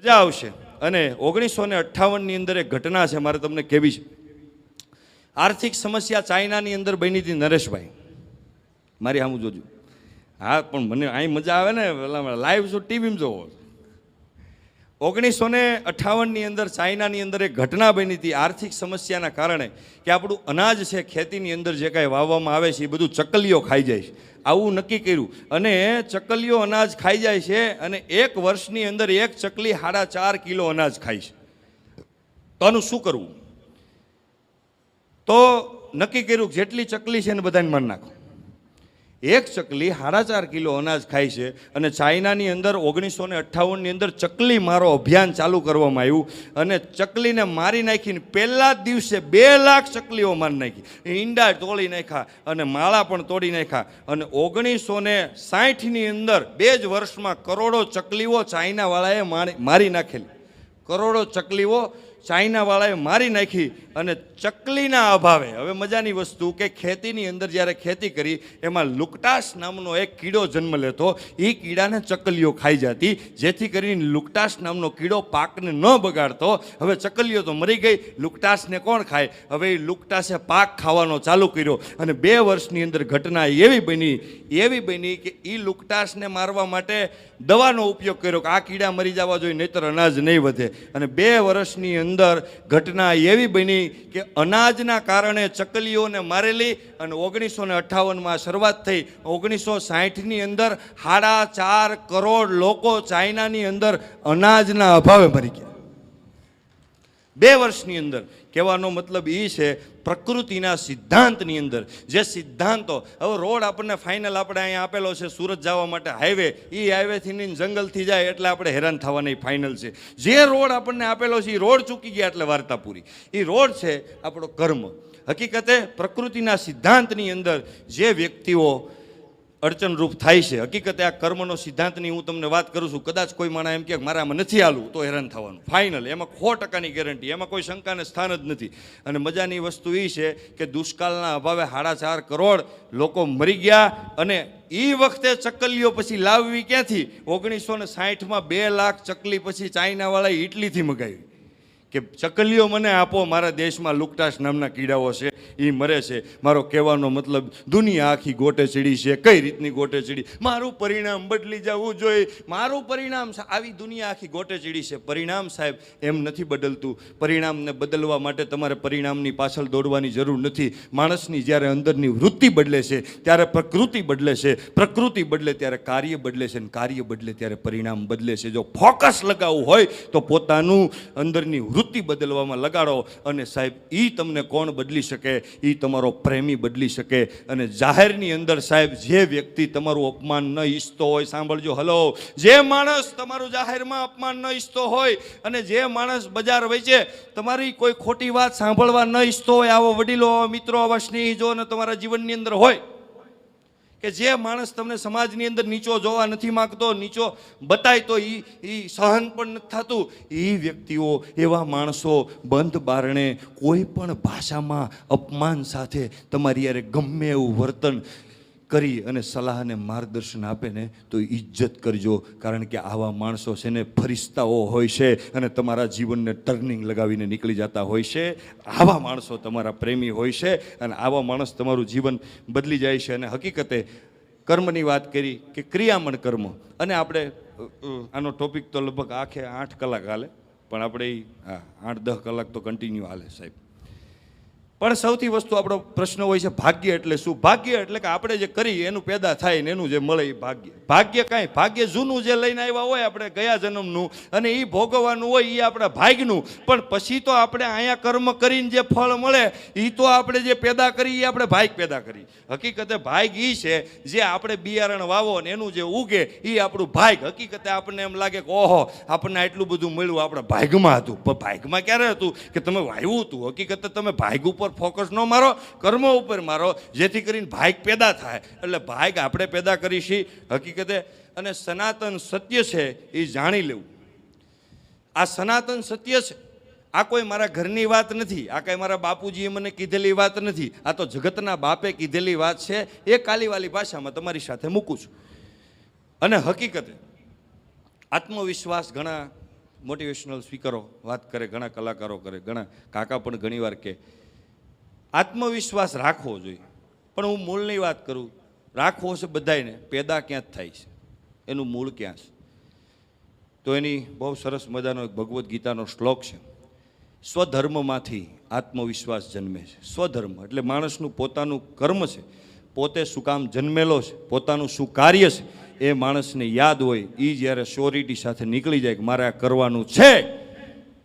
મજા આવશે. અને 1958ની અંદર એક ઘટના છે, મારે તમને કહેવી છે. આર્થિક સમસ્યા ચાઇનાની અંદર બની હતી. નરેશભાઈ મારી સામું જોજો. હા, પણ મને અહીં મજા આવે ને, લાઈવ શું ટીવીમાં જોવો. 1958ની અંદર ચાઇનાની અંદર એક ઘટના બની હતી આર્થિક સમસ્યાના કારણે કે આપણું અનાજ છે, ખેતીની અંદર જે કાંઈ વાવવામાં આવે છે એ બધું ચકલીઓ ખાઈ જાય છે. આવું નક્કી કર્યું અને ચકલીઓ અનાજ ખાઈ જાય છે અને એક વર્ષની અંદર એક ચકલી 4.5 કિલો અનાજ ખાય છે. તો આનું શું કરવું? તો નક્કી કર્યું જેટલી ચકલી છે ને બધાને મારી નાખો. એક ચકલી 4.5 કિલો અનાજ ખાય છે અને ચાઇનાની અંદર 1958ની અંદર ચકલી મારો અભિયાન ચાલુ કરવામાં આવ્યું અને ચકલીને મારી નાખીને પહેલા જ દિવસે 2 લાખ ચકલીઓ મારી નાખી. ઈંડા તોડી નાખ્યા અને માળા પણ તોડી નાખ્યા. અને 1960ની અંદર 2 જ વર્ષમાં કરોડો ચકલીઓ ચાઇનાવાળાએ મારી નાખેલી. કરોડો ચકલીઓ ચાઇનાવાળાએ મારી નાખી. અને ચકલીના અભાવે હવે મજાની વસ્તુ કે ખેતીની અંદર જ્યારે ખેતી કરી એમાં લુકટાસ નામનો એક કીડો જન્મ લેતો. એ કીડાને ચકલીઓ ખાઈ જતી, જેથી કરીને લુકટાસ નામનો કીડો પાકને ન બગાડતો. હવે ચકલીઓ તો મરી ગઈ, લુકટાસને કોણ ખાય? હવે એ લુકટાસે પાક ખાવાનો ચાલુ કર્યો અને 2 વર્ષની અંદર ઘટના એવી બની કે એ લુકટાસને મારવા માટે દવાનો ઉપયોગ કર્યો કે આ કીડા મરી જવા જોઈએ, નહીતર અનાજ નહીં વધે. અને 2 વર્ષની અંદર ઘટના એવી બની કે અનાજના કારણે ચકલીઓને મારેલી. અને 1958માં શરૂઆત થઈ. 1960ની અંદર 4.5 કરોડ લોકો ચાઇનાની અંદર અનાજના અભાવે મરી ગયા 2 વર્ષની અંદર. કહેવાનો મતલબ એ છે પ્રકૃતિના સિદ્ધાંતની અંદર જે સિદ્ધાંતો, હવે રોડ આપણને ફાઇનલ આપણે અહીંયા આપેલો છે સુરત જવા માટે હાઈવે, એ હાઈવેથી જંગલથી જાય એટલે આપણે હેરાન થવાની ફાઇનલ છે. જે રોડ આપણને આપેલો છે એ રોડ ચૂકી ગયા એટલે વાર્તા પૂરી. એ રોડ છે આપણો કર્મ. હકીકતે પ્રકૃતિના સિદ્ધાંતની અંદર જે વ્યક્તિઓ અડચણરૂપ થાય છે, હકીકતે આ કર્મનો સિદ્ધાંતની હું તમને વાત કરું છું. કદાચ કોઈ માણસ એમ કે મારે આમાં નથી હાલવું તો હેરાન થવાનું ફાઇનલ, એમાં 100%ની ગેરંટી, એમાં કોઈ શંકાને સ્થાન જ નથી. અને મજાની વસ્તુ એ છે કે દુષ્કાળના અભાવે 4.5 કરોડ લોકો મરી ગયા. અને એ વખતે ચકલીઓ પછી લાવવી ક્યાંથી? 1960માં 2 લાખ ચકલી પછી ચાઇનાવાળાએ ઇટલીથી મગાવી કે ચકલીઓ મને આપો, મારા દેશમાં લુકટાસ નામના કીડાઓ છે એ મરે છે. મારો કહેવાનો મતલબ દુનિયા આખી ગોટે ચડી છે. કઈ રીતની ગોટે ચડી? મારું પરિણામ બદલી જવું જોઈએ, મારું પરિણામ. આવી દુનિયા આખી ગોટે ચડી છે. પરિણામ સાહેબ એમ નથી બદલતું. પરિણામને બદલવા માટે તમારે પરિણામની પાછળ દોડવાની જરૂર નથી. માણસની જ્યારે અંદરની વૃત્તિ બદલે છે ત્યારે પ્રકૃતિ બદલે છે, પ્રકૃતિ બદલે ત્યારે કાર્ય બદલે છે, અને કાર્ય બદલે ત્યારે પરિણામ બદલે છે. જો ફોકસ લગાવવું હોય તો પોતાનું અંદરની વૃત્તિ બદલવામાં લગાડો. અને સાહેબ એ તમને કોણ બદલી શકે? એ તમારો પ્રેમી બદલી શકે. અને જાહેરની અંદર સાહેબ જે વ્યક્તિ તમારું અપમાન ન ઈચ્છતો હોય, સાંભળજો, હલો, જે માણસ તમારું જાહેરમાં અપમાન ન ઈચ્છતો હોય અને જે માણસ બજાર વચ્ચે તમારી કોઈ ખોટી વાત સાંભળવા ન ઈચ્છતો હોય, આવો વડીલો, આવા મિત્રો, આવા સ્નેહીજો અને તમારા જીવનની અંદર હોય કે જે માણસ તમને સમાજની અંદર નીચો જોવા નથી માગતો, નીચો બતાય તો એ સહન પણ નથી થતું, એ વ્યક્તિઓ, એવા માણસો બંધ બારણે કોઈ પણ ભાષામાં અપમાન સાથે તમારી યારે ગમે એવું વર્તન કરી અને સલાહ અને માર્ગદર્શન આપે ને તો ઇજ્જત કરજો. કારણ કે આવા માણસો છે ને ફરિશ્તાઓ હોય છે અને તમારા જીવનને ટર્નિંગ લગાવીને નીકળી જતા હોય છે. આવા માણસો તમારા પ્રેમી હોય છે અને આવા માણસ તમારું જીવન બદલી જાય છે. અને હકીકતે કર્મની વાત કરી કે ક્રિયામણ કર્મ, અને આપણે આનો ટોપિક તો લગભગ આખે 8 કલાક હાલે, પણ આપણે 8-10 કલાક તો કન્ટિન્યુ હાલે સાહેબ. પણ સૌથી વસ્તુ આપણો પ્રશ્ન હોય છે ભાગ્ય એટલે શું? ભાગ્ય એટલે કે આપણે જે કરીએ એનું પેદા થાય ને એનું જે મળે એ ભાગ્ય. ભાગ્ય કાંઈ, ભાગ્ય જૂનું જે લઈને આવ્યા હોય આપણે ગયા જન્મનું અને એ ભોગવવાનું હોય એ આપણા ભાગ્યનું. પણ પછી તો આપણે અહીંયા કર્મ કરીને જે ફળ મળે એ તો આપણે જે પેદા કરી એ આપણે ભાગ પેદા કરી. હકીકતે ભાગ એ છે જે આપણે બિયારણ વાવો ને એનું જે ઉગે એ આપણું ભાગ. હકીકતે આપણને એમ લાગે કે ઓહો આપણને આટલું બધું મળ્યું, આપણા ભાગમાં હતું. પણ ભાગમાં ક્યારે હતું કે તમે વાવ્યું હતું? હકીકતે તમે ભાગ ઉપર ફોકસ ન મારો, કર્મ ઉપર મારો, જેથી કરીને ભાગ પેદા થાય. એટલે ભાગ આપણે પેદા કરીશી હકીકતે. અને સનાતન સત્ય છે એ જાણી લેવું. આ સનાતન સત્ય છે. આ કોઈ મારા ઘરની વાત નથી, આ કાંઈ મારા બાપુજીએ મને કીધેલી વાત નથી, આ તો જગતના બાપે કીધેલી વાત છે. એ કાલીવાલી ભાષામાં તમારી સાથે મૂકું છું. અને હકીકતે આત્મવિશ્વાસ ઘણા મોટિવેશનલ સ્પીકરો વાત કરે, ઘણા કલાકારો કરે, ઘણા કાકા પણ ઘણીવાર કહે આત્મવિશ્વાસ રાખવો જોઈએ. પણ હું મૂળની વાત કરું, રાખવો છે બધાને, પેદા ક્યાં જ થાય છે, એનું મૂળ ક્યાં છે? તો એની બહુ સરસ મજાનો એક ભગવદ્ ગીતાનો શ્લોક છે, સ્વધર્મમાંથી આત્મવિશ્વાસ જન્મે છે. સ્વધર્મ એટલે માણસનું પોતાનું કર્મ છે, પોતે શું કામ જન્મેલો છે, પોતાનું શું કાર્ય છે, એ માણસને યાદ હોય. એ જ્યારે શ્યોરિટી સાથે નીકળી જાય કે મારે આ કરવાનું છે,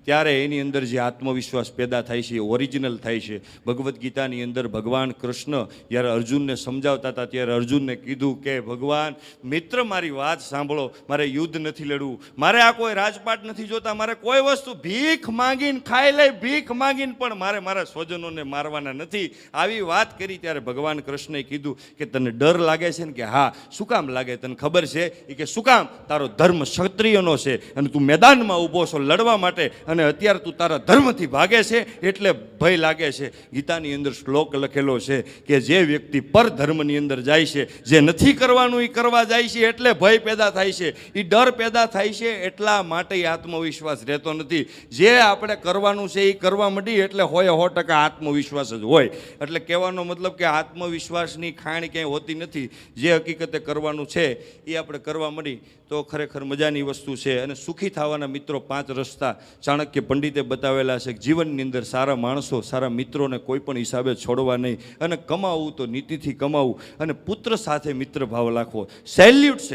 ત્યારે એની અંદર જે આત્મવિશ્વાસ પેદા થાય છે એ ઓરિજિનલ થાય છે. ભગવદ્ ગીતાની અંદર ભગવાન કૃષ્ણ જ્યારે અર્જુનને સમજાવતા હતા ત્યારે અર્જુનને કીધું કે ભગવાન મિત્ર મારી વાત સાંભળો, મારે યુદ્ધ નથી લડવું, મારે આ કોઈ રાજપાટ નથી જોતા, મારે કોઈ વસ્તુ ભીખ માંગીને ખાઈ લઈ, ભીખ માંગીને પણ મારે મારા સ્વજનોને મારવાના નથી. આવી વાત કરી ત્યારે ભગવાન કૃષ્ણએ કીધું કે તને ડર લાગે છે ને? કે હા. શું કામ લાગે? તને ખબર છે? એ કે શું કામ? તારો ધર્મ ક્ષત્રિયનો છે અને તું મેદાનમાં ઊભો છો લડવા માટે, અને અત્યારે તું તારા ધર્મથી ભાગે છે એટલે ભય લાગે છે. ગીતાની અંદર શ્લોક લખેલો છે કે જે વ્યક્તિ પર ધર્મની અંદર જાય છે, જે નથી કરવાનું એ કરવા જાય છે એટલે ભય પેદા થાય છે, એ ડર પેદા થાય છે, એટલા માટે આત્મવિશ્વાસ રહેતો નથી. જે આપણે કરવાનું છે એ કરવા માંડી એટલે 100% આત્મવિશ્વાસ જ હોય. એટલે કહેવાનો મતલબ કે આત્મવિશ્વાસની ખાણ ક્યાંય હોતી નથી. જે હકીકતે કરવાનું છે એ આપણે કરવા માંડી તો ખરેખર મજાની વસ્તુ છે. અને સુખી થવાના મિત્રો 5 રસ્તા ચાણક્ય પંડિતે બતાવેલા છે. જીવનની અંદર સારા માણસો, સારા મિત્રોને કોઈ પણ હિસાબે છોડવા નહીં, અને કમાવવું તો નીતિથી કમાવવું, અને પુત્ર સાથે મિત્ર ભાવ રાખવો. સેલ્યુટ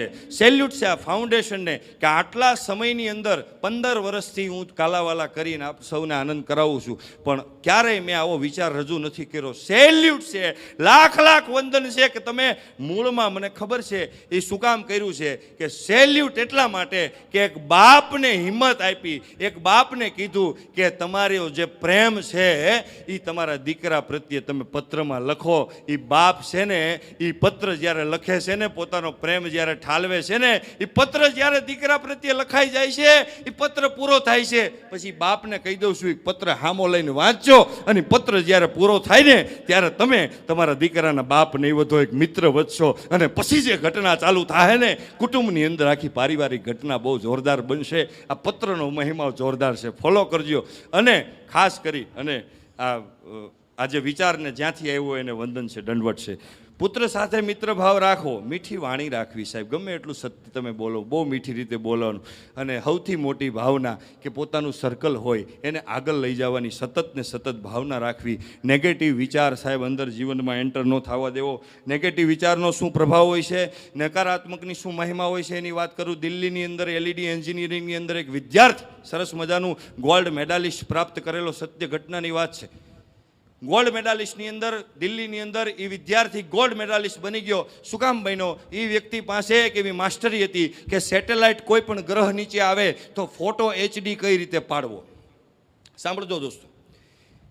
છે આ ફાઉન્ડેશનને કે આટલા સમયની અંદર 15 વર્ષથી હું કાલાવાલા કરીને આપ સૌને આનંદ કરાવું છું, પણ ક્યારેય મેં આવો વિચાર રજૂ નથી કર્યો. સેલ્યુટ છે, લાખ વંદન છે કે તમે મૂળમાં, મને ખબર છે એ શું કામ કર્યું છે કે સેલ્યુટ એટલા માટે કે એક બાપને હિંમત આપી, એક બાપને કીધું કે તમારો જે પ્રેમ છે એ તમારા દીકરા પ્રત્યે તમે પત્રમાં લખો. એ બાપ છે ને, એ પત્ર જ્યારે લખે છે ને, પોતાનો પ્રેમ જ્યારે ઠાલવે છે ને, એ પત્ર જ્યારે દીકરા પ્રત્યે લખાઈ જાય છે, એ પત્ર પૂરો થાય છે, પછી બાપને કહી દઉં છું એ પત્ર હામો લઈને વાંચજો, અને પત્ર જ્યારે પૂરો થાય ને ત્યારે તમે તમારા દીકરાના બાપ નહીં વધો એક મિત્ર વધશો, અને પછી જે ઘટના ચાલુ થાય ને કુટુંબની અંદર, આખી પારિવારિક ઘટના બહુ જોરદાર બનશે. આ પત્રનો મહિમા જોરદાર છે, ફોલો કરજો. અને ખાસ કરી અને આ જે વિચારને જ્યાંથી આવ્યો એને વંદન છે, દંડવટ છે. પુત્ર સાથે મિત્ર ભાવ રાખવો, મીઠી વાણી રાખવી. સાહેબ ગમે એટલું સત્ય તમે બોલો, બહુ મીઠી રીતે બોલવાનું, અને સૌથી મોટી ભાવના કે પોતાનું સર્કલ હોય એને આગળ લઈ જવાની સતત ને સતત ભાવના રાખવી. નેગેટિવ વિચાર સાહેબ અંદર જીવનમાં એન્ટર ન થવા દેવો. નેગેટિવ વિચારનો શું પ્રભાવ હોય છે, નકારાત્મકની શું મહિમા હોય છે એની વાત કરું. દિલ્હીની અંદર એલઈડી એન્જિનિયરિંગની અંદર એક વિદ્યાર્થી સરસ મજાનું ગોલ્ડ મેડાલિસ્ટ પ્રાપ્ત કરેલો, સત્ય ઘટનાની વાત છે. ગોલ્ડ મેડાલિસ્ટની અંદર દિલ્હીની અંદર એ વિદ્યાર્થી ગોલ્ડ મેડાલિસ્ટ બની ગયો. શું કામ બન્યો? એ વ્યક્તિ પાસે એક એવી માસ્ટરી હતી કે સેટેલાઇટ કોઈ પણ ગ્રહ નીચે આવે તો ફોટો HD કઈ રીતે પાડવો. સાંભળજો દોસ્તો,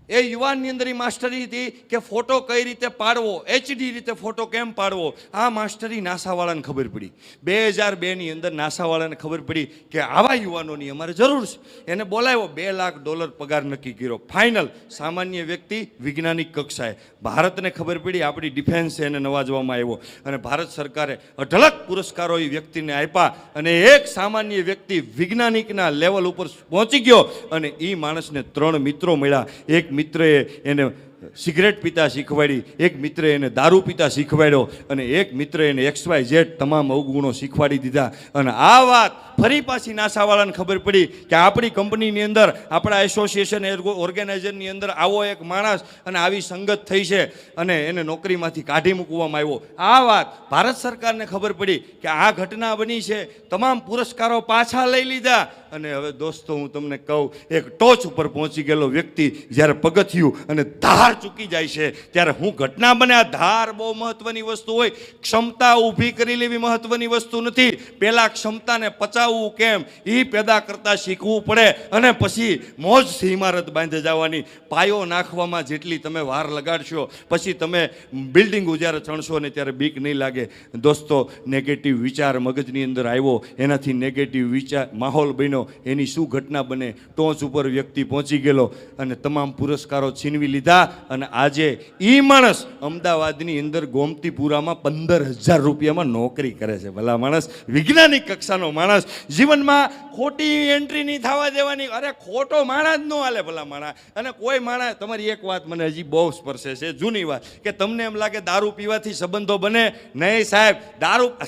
એ યુવાનની અંદર એ માસ્ટરી હતી કે ફોટો કઈ રીતે પાડવો, HD રીતે ફોટો કેમ પાડવો. આ માસ્ટરી નાસાવાળાને ખબર પડી. 2002ની અંદર નાસાવાળાને ખબર પડી કે આવા યુવાનોની અમારે જરૂર છે. એને બોલાવ્યો, $2 લાખ પગાર નક્કી કર્યો. ફાઇનલ સામાન્ય વ્યક્તિ વૈજ્ઞાનિક કક્ષાએ. ભારતને ખબર પડી, આપણી ડિફેન્સ એને નવાજવામાં આવ્યો, અને ભારત સરકારે અઢળક પુરસ્કારો એ વ્યક્તિને આપ્યા, અને એક સામાન્ય વ્યક્તિ વૈજ્ઞાનિકના લેવલ ઉપર પહોંચી ગયો. અને એ માણસને 3 મિત્રો મળ્યા. એક મિત્રએ એને સિગરેટ પીતા શીખવાડી, એક મિત્રએ એને દારૂ પીતા શીખવાડ્યો, અને એક મિત્રએ એને XYZ તમામ અવગુણો શીખવાડી દીધા. અને આ વાત ફરી પાછી નાસાવાળાને ખબર પડી કે આપણી કંપનીની અંદર, આપણા એસોસિએશન ઓર્ગેનાઇઝરની અંદર આવો એક માણસ અને આવી સંગત થઈ છે, અને એને નોકરીમાંથી કાઢી મૂકવામાં આવ્યો. આ વાત ભારત સરકારને ખબર પડી કે આ ઘટના બની છે, તમામ પુરસ્કારો પાછા લઈ લીધા. અને હવે દોસ્તો હું તમને કહું, એક ટોચ ઉપર પહોંચી ગયેલો વ્યક્તિ જ્યારે પગથિયું અને ધાર ચૂકી જાય છે ત્યારે હું ઘટના બને. આ ધાર બહુ મહત્વની વસ્તુ હોય. ક્ષમતા ઊભી કરી લેવી મહત્વની વસ્તુ નથી. પહેલાં ક્ષમતાને પચાવવું કેમ એ પેદા કરતાં શીખવું પડે, અને પછી મોજથી ઇમારત બાંધી જવાની. પાયો નાખવામાં જેટલી તમે વાર લગાડશો, પછી તમે બિલ્ડિંગો જ્યારે ચણશો ને ત્યારે બીક નહીં લાગે. દોસ્તો, નેગેટિવ વિચાર મગજની અંદર આવ્યો, એનાથી નેગેટિવ વિચાર માહોલ બન્યો, એની શું ઘટના બને? ટોચ ઉપર વ્યક્તિ પહોંચી ગયેલો અને તમામ પુરસ્કારો છીનવી લીધા, અને આજે એ માણસ અમદાવાદની અંદર ગોમતીપુરામાં 15,000 રૂપિયામાં નોકરી કરે છે. ભલા માણસ, વૈજ્ઞાનિક કક્ષાનો માણસ, જીવનમાં ખોટી એન્ટ્રી નહીં થવા દેવાની. અરે ખોટો માણસ જ ન હાલે ભલા માણસ. અને કોઈ માણસ, તમારી એક વાત મને હજી બહુ સ્પર્શે છે, જૂની વાત, કે તમને એમ લાગે દારૂ પીવાથી સંબંધો બને. નહીં સાહેબ,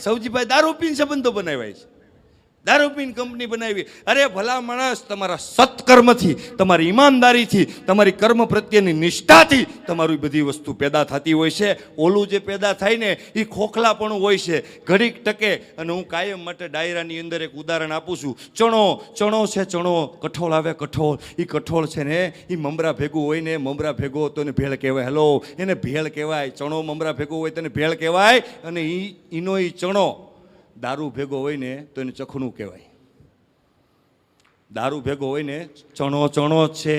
સૌજીભાઈ દારૂ પીને સંબંધો બનાવ્યા છે, દારૂ પીને કંપની બનાવી. અરે ભલા માણસ, તમારા સત્કર્મથી, તમારી ઈમાનદારીથી, તમારી કર્મ પ્રત્યેની નિષ્ઠાથી તમારી બધી વસ્તુ પેદા થતી હોય છે. ઓલું જે પેદા થાય ને એ ખોખલાપણું હોય છે, ઘડીક ટકે. અને હું કાયમ માટે ડાયરાની અંદર એક ઉદાહરણ આપું છું. ચણો છે, ચણો, કઠોળ આવે, કઠોળ. એ કઠોળ છે ને એ મમરા ભેગું હોય ને, મમરા ભેગો તો એને ભેળ કહેવાય. હેલો, એને ભેળ કહેવાય. ચણો મમરા ભેગો હોય તો એને ભેળ કહેવાય. અને એનો એ ચણો દારૂ ભેગો હોય ને તો એને ચખણું કહેવાય. દારૂ ભેગો હોય ને ચણો જ છે,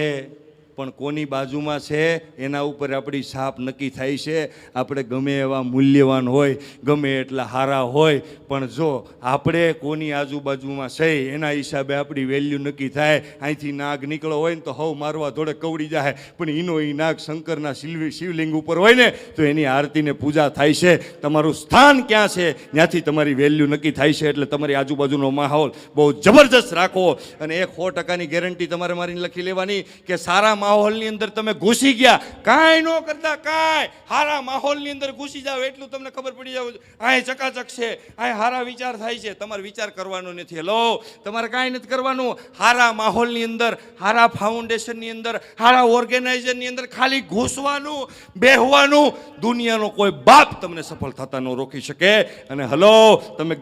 પણ કોની બાજુમાં છે એના ઉપર આપણી છાપ નક્કી થાય છે. આપણે ગમે એવા મૂલ્યવાન હોય, ગમે એટલા સારા હોય, પણ જો આપણે કોની આજુબાજુમાં છે એના હિસાબે આપણી વેલ્યુ નક્કી થાય. અહીંથી નાગ નીકળો હોય ને તો હવ મારવા ધોળે કવડી જાય, પણ એનો એ નાગ શંકરના શિવલિંગ ઉપર હોય ને તો એની આરતીને પૂજા થાય છે. તમારું સ્થાન ક્યાં છે ત્યાંથી તમારી વેલ્યુ નક્કી થાય છે. એટલે તમારી આજુબાજુનો માહોલ બહુ જબરજસ્ત રાખો. અને 100% ગેરંટી તમારે મારી લખી લેવાની કે સારા માહોલની અંદર તમે ઘૂસી ગયા, કાંઈ ન કરતા, કાંઈ સારા માહોલની અંદર ઘૂસી જાવ એટલું તમને ખબર પડી જાવ, અહીં ચકાચક છે, અહીં સારા વિચાર થાય છે. તમારે વિચાર કરવાનો નથી. હેલો, તમારે કાંઈ નથી કરવાનું. સારા માહોલની અંદર, સારા ફાઉન્ડેશનની અંદર, સારા ઓર્ગેનાઇઝરની અંદર ખાલી ઘૂસવાનું, બેહવાનું. દુનિયાનો કોઈ બાપ તમને સફળ થતા ન રોકી શકે. અને હલો, તમે